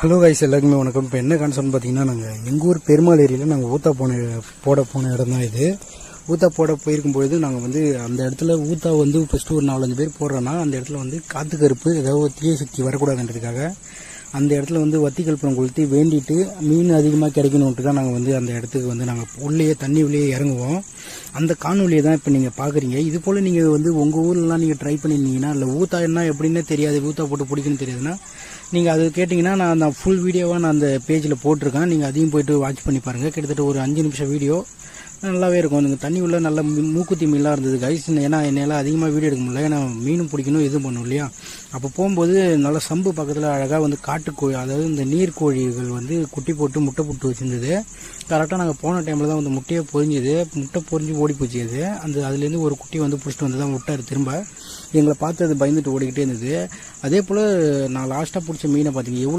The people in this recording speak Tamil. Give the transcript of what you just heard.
ஹலோ கைஸ், எல்லாருக்குமே வணக்கம். இப்போ என்ன கான்செப்ட் பார்த்தீங்கன்னா, நாங்கள் எங்கள் ஊர் பெருமாள் ஏரியில் நாங்கள் ஊத்தா போட போன இடம் தான் இது. ஊத்தா போட போயிருக்கும்பொழுது நாங்கள் வந்து அந்த இடத்துல ஊத்தா வந்து ஃபஸ்ட்டு ஒரு 4-5 பேர் போடுறோன்னா அந்த இடத்துல வந்து காற்று கருப்பு ஏதாவது தீய சக்தி வரக்கூடாதுன்றதுக்காக அந்த இடத்துல வந்து வத்தி கல்பனம் கொளுத்தி வேண்டிட்டு மீன் அதிகமாக கிடைக்கணுன்ட்டு தான் நாங்கள் வந்து அந்த இடத்துக்கு வந்து நாங்கள் உள்ளேயே தண்ணி உள்ளே இறங்குவோம். அந்த காணொலியை தான் இப்போ நீங்கள் பார்க்குறீங்க. இது போல் நீங்கள் வந்து உங்கள் ஊர்லலாம் நீங்கள் ட்ரை பண்ணியிருந்தீங்கன்னா, இல்லை ஊத்தா என்ன எப்படின்னு தெரியாது, ஊத்தா போட்டு பிடிக்குன்னு தெரியாதுன்னா நீங்கள் அது கேட்டிங்கன்னா நான் ஃபுல் வீடியோவாக நான் அந்த பேஜில் போட்டிருக்கேன். நீங்கள் அதையும் போய்ட்டு வாட்ச் பண்ணி பாருங்கள். கிட்டத்தட்ட ஒரு 5 நிமிஷம் வீடியோ நல்லாவே இருக்கும். நீங்கள் தண்ணி உள்ள நல்ல மூக்குத்தி மீன்லாம் இருந்தது கைஸ். ஏன்னா என்னால் அதிகமாக வீடியோ எடுக்க முடியல, ஏன்னா மீனும் பிடிக்கணும் எதுவும் பண்ணும் இல்லையா. அப்போ போகும்போது நல்ல சம்பு பக்கத்தில் அழகாக வந்து காட்டுக்கோழி, அதாவது இந்த நீர்க்கோழிகள் வந்து குட்டி போட்டு முட்டை போட்டு வச்சுருந்தது. கரெக்டாக நாங்கள் போன டைமில் தான் வந்து முட்டையை பொரிஞ்சுது, முட்டை பொரிஞ்சு ஓடி போச்சு. அது அதுலேருந்து ஒரு குட்டி வந்து பிடிச்சிட்டு வந்து தான் விட்டார். திரும்ப எங்களை பார்த்து அது பயந்துட்டு ஓடிக்கிட்டே இருந்தது. அதே போல் நான் லாஸ்ட்டாக பிடிச்ச மீனை பார்த்தீங்க எவ்வளோ